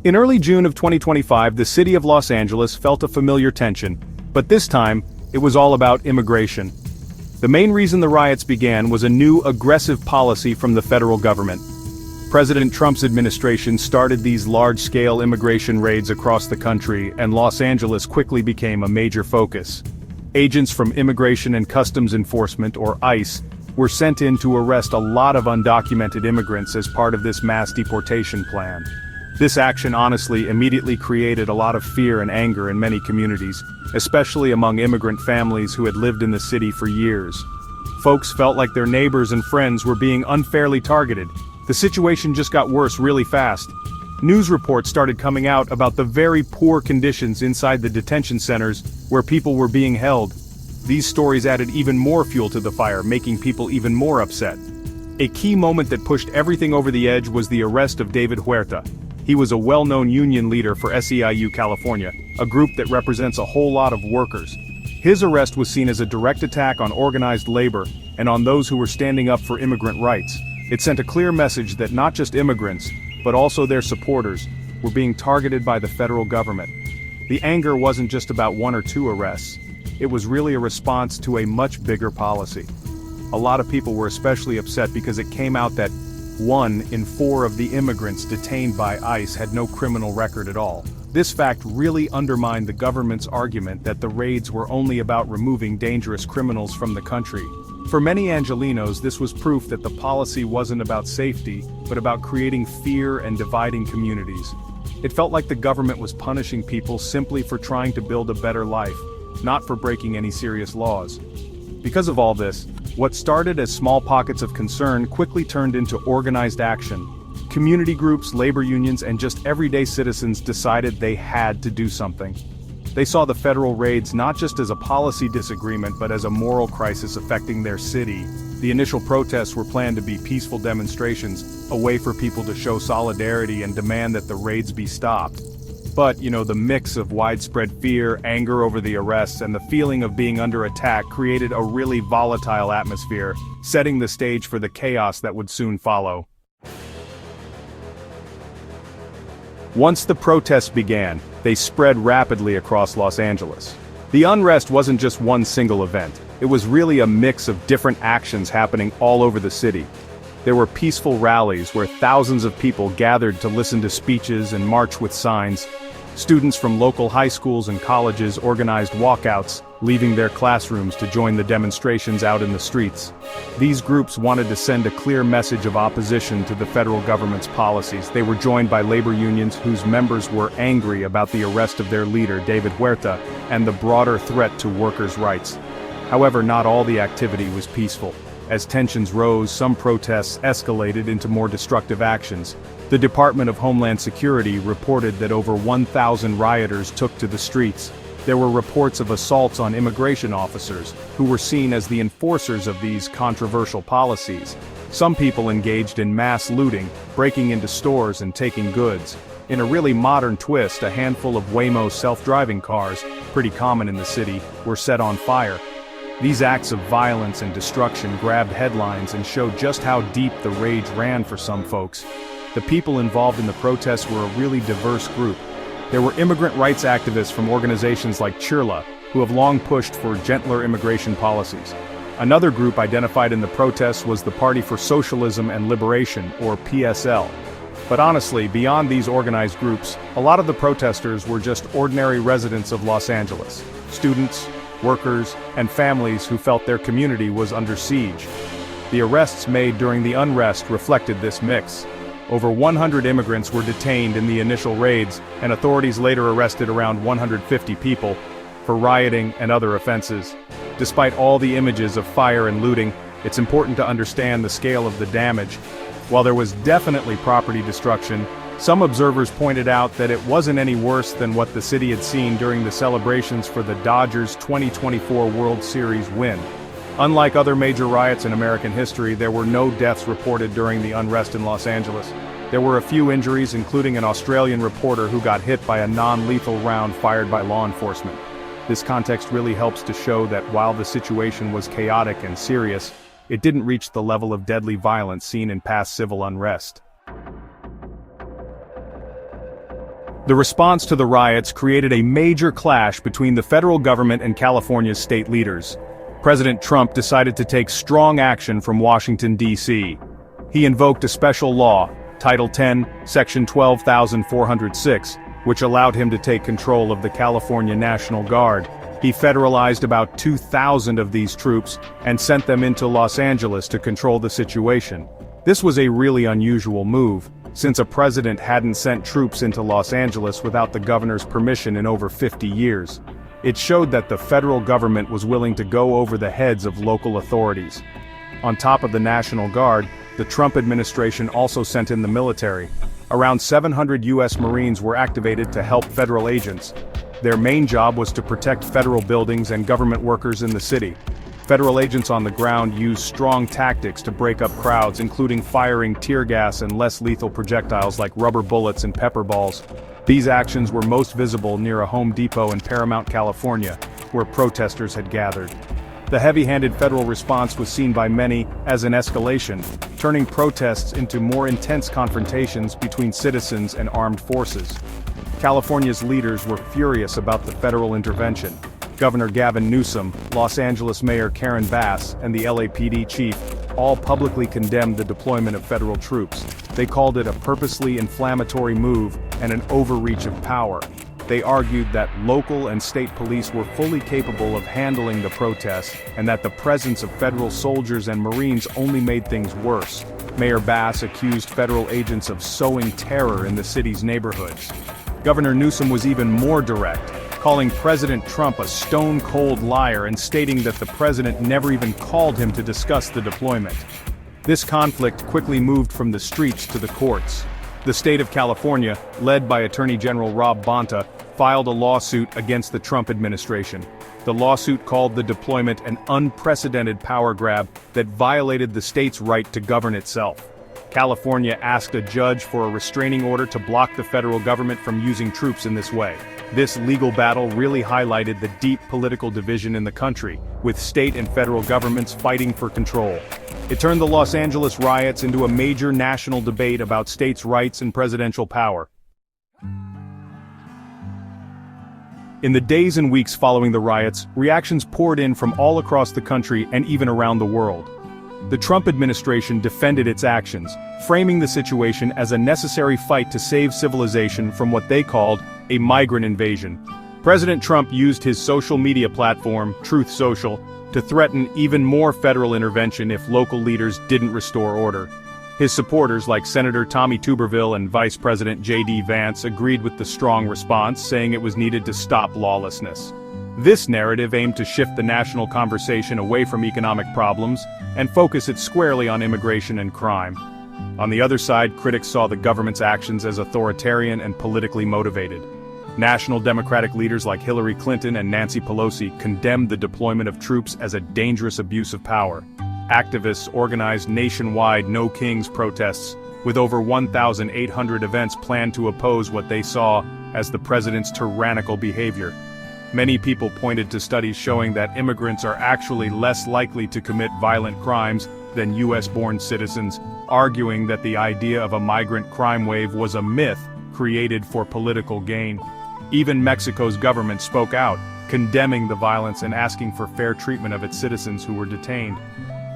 In early June of 2025, the city of Los Angeles felt a familiar tension, but this time, it was all about immigration. The main reason the riots began was a new aggressive policy from the federal government. President Trump's administration started these large-scale immigration raids across the country, and Los Angeles quickly became a major focus. Agents from Immigration and Customs Enforcement, or ICE, were sent in to arrest a lot of undocumented immigrants as part of this mass deportation plan. This action honestly immediately created a lot of fear and anger in many communities, especially among immigrant families who had lived in the city for years. Folks felt like their neighbors and friends were being unfairly targeted. The situation just got worse really fast. News reports started coming out about the very poor conditions inside the detention centers where people were being held. These stories added even more fuel to the fire, making people even more upset. A key moment that pushed everything over the edge was the arrest of David Huerta. He was a well-known union leader for SEIU California, a group that represents a whole lot of workers. His arrest was seen as a direct attack on organized labor and on those who were standing up for immigrant rights. It sent a clear message that not just immigrants, but also their supporters, were being targeted by the federal government. The anger wasn't just about one or two arrests. It was really a response to a much bigger policy. A lot of people were especially upset because it came out that 1 in 4 of the immigrants detained by ICE had no criminal record at all. This fact really undermined the government's argument that the raids were only about removing dangerous criminals from the country. For many Angelenos, this was proof that the policy wasn't about safety, but about creating fear and dividing communities. It felt like the government was punishing people simply for trying to build a better life, not for breaking any serious laws. Because of all this, what started as small pockets of concern quickly turned into organized action. Community groups, labor unions, and just everyday citizens decided they had to do something. They saw the federal raids not just as a policy disagreement but as a moral crisis affecting their city. The initial protests were planned to be peaceful demonstrations, a way for people to show solidarity and demand that the raids be stopped. But, the mix of widespread fear, anger over the arrests, and the feeling of being under attack created a really volatile atmosphere, setting the stage for the chaos that would soon follow. Once the protests began, they spread rapidly across Los Angeles. The unrest wasn't just one single event. It was really a mix of different actions happening all over the city. There were peaceful rallies where thousands of people gathered to listen to speeches and march with signs. Students from local high schools and colleges organized walkouts, leaving their classrooms to join the demonstrations out in the streets. These groups wanted to send a clear message of opposition to the federal government's policies. They were joined by labor unions whose members were angry about the arrest of their leader, David Huerta, and the broader threat to workers' rights. However, not all the activity was peaceful. As tensions rose, some protests escalated into more destructive actions. The Department of Homeland Security reported that over 1,000 rioters took to the streets. There were reports of assaults on immigration officers, who were seen as the enforcers of these controversial policies. Some people engaged in mass looting, breaking into stores and taking goods. In a really modern twist, a handful of Waymo self-driving cars, pretty common in the city, were set on fire. These acts of violence and destruction grabbed headlines and showed just how deep the rage ran for some folks. The people involved in the protests were a really diverse group. There were immigrant rights activists from organizations like CHIRLA, who have long pushed for gentler immigration policies. Another group identified in the protests was the Party for Socialism and Liberation, or PSL. But honestly, beyond these organized groups, a lot of the protesters were just ordinary residents of Los Angeles. Students, workers, and families who felt their community was under siege. The arrests made during the unrest reflected this mix. Over 100 immigrants were detained in the initial raids, and authorities later arrested around 150 people for rioting and other offenses. Despite all the images of fire and looting, it's important to understand the scale of the damage. While there was definitely property destruction, some observers pointed out that it wasn't any worse than what the city had seen during the celebrations for the Dodgers' 2024 World Series win. Unlike other major riots in American history, there were no deaths reported during the unrest in Los Angeles. There were a few injuries, including an Australian reporter who got hit by a non-lethal round fired by law enforcement. This context really helps to show that while the situation was chaotic and serious, it didn't reach the level of deadly violence seen in past civil unrest. The response to the riots created a major clash between the federal government and California's state leaders. President Trump decided to take strong action from Washington, D.C. He invoked a special law, Title 10, Section 12406, which allowed him to take control of the California National Guard. He federalized about 2,000 of these troops and sent them into Los Angeles to control the situation. This was a really unusual move, since a president hadn't sent troops into Los Angeles without the governor's permission in over 50 years. It showed that the federal government was willing to go over the heads of local authorities. On top of the National Guard, the Trump administration also sent in the military. Around 700 U.S. Marines were activated to help federal agents. Their main job was to protect federal buildings and government workers in the city. Federal agents on the ground used strong tactics to break up crowds, including firing tear gas and less lethal projectiles like rubber bullets and pepper balls. These actions were most visible near a Home Depot in Paramount, California, where protesters had gathered. The heavy-handed federal response was seen by many as an escalation, turning protests into more intense confrontations between citizens and armed forces. California's leaders were furious about the federal intervention. Governor Gavin Newsom, Los Angeles Mayor Karen Bass, and the LAPD chief all publicly condemned the deployment of federal troops. They called it a purposely inflammatory move and an overreach of power. They argued that local and state police were fully capable of handling the protests and that the presence of federal soldiers and Marines only made things worse. Mayor Bass accused federal agents of sowing terror in the city's neighborhoods. Governor Newsom was even more direct, calling President Trump a stone-cold liar and stating that the president never even called him to discuss the deployment. This conflict quickly moved from the streets to the courts. The state of California, led by Attorney General Rob Bonta, filed a lawsuit against the Trump administration. The lawsuit called the deployment an unprecedented power grab that violated the state's right to govern itself. California asked a judge for a restraining order to block the federal government from using troops in this way. This legal battle really highlighted the deep political division in the country, with state and federal governments fighting for control. It turned the Los Angeles riots into a major national debate about states' rights and presidential power. In the days and weeks following the riots, reactions poured in from all across the country and even around the world. The Trump administration defended its actions, framing the situation as a necessary fight to save civilization from what they called a migrant invasion. President Trump used his social media platform, Truth Social, to threaten even more federal intervention if local leaders didn't restore order. His supporters, like Senator Tommy Tuberville and Vice President J.D. Vance, agreed with the strong response, saying it was needed to stop lawlessness. This narrative aimed to shift the national conversation away from economic problems and focus it squarely on immigration and crime. On the other side, critics saw the government's actions as authoritarian and politically motivated. National Democratic leaders like Hillary Clinton and Nancy Pelosi condemned the deployment of troops as a dangerous abuse of power. Activists organized nationwide No Kings protests, with over 1,800 events planned to oppose what they saw as the president's tyrannical behavior. Many people pointed to studies showing that immigrants are actually less likely to commit violent crimes than US-born citizens, arguing that the idea of a migrant crime wave was a myth created for political gain. Even Mexico's government spoke out, condemning the violence and asking for fair treatment of its citizens who were detained.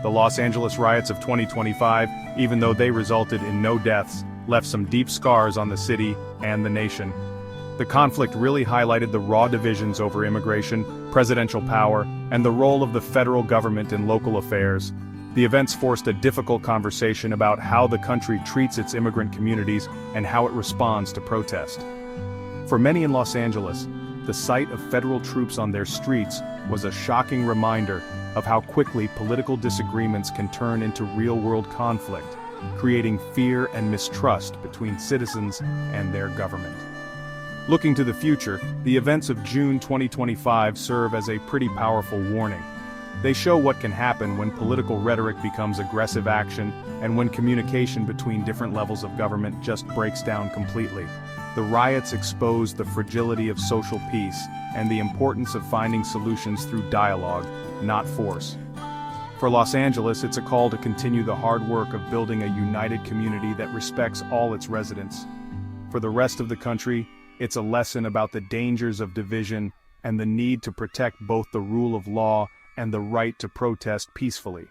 The Los Angeles riots of 2025, even though they resulted in no deaths, left some deep scars on the city and the nation. The conflict really highlighted the raw divisions over immigration, presidential power, and the role of the federal government in local affairs. The events forced a difficult conversation about how the country treats its immigrant communities and how it responds to protest. For many in Los Angeles, the sight of federal troops on their streets was a shocking reminder of how quickly political disagreements can turn into real-world conflict, creating fear and mistrust between citizens and their government. Looking to the future, the events of June 2025 serve as a pretty powerful warning. They show what can happen when political rhetoric becomes aggressive action and when communication between different levels of government just breaks down completely. The riots expose the fragility of social peace and the importance of finding solutions through dialogue, not force. For Los Angeles, it's a call to continue the hard work of building a united community that respects all its residents. For the rest of the country, It's a lesson about the dangers of division and the need to protect both the rule of law and the right to protest peacefully.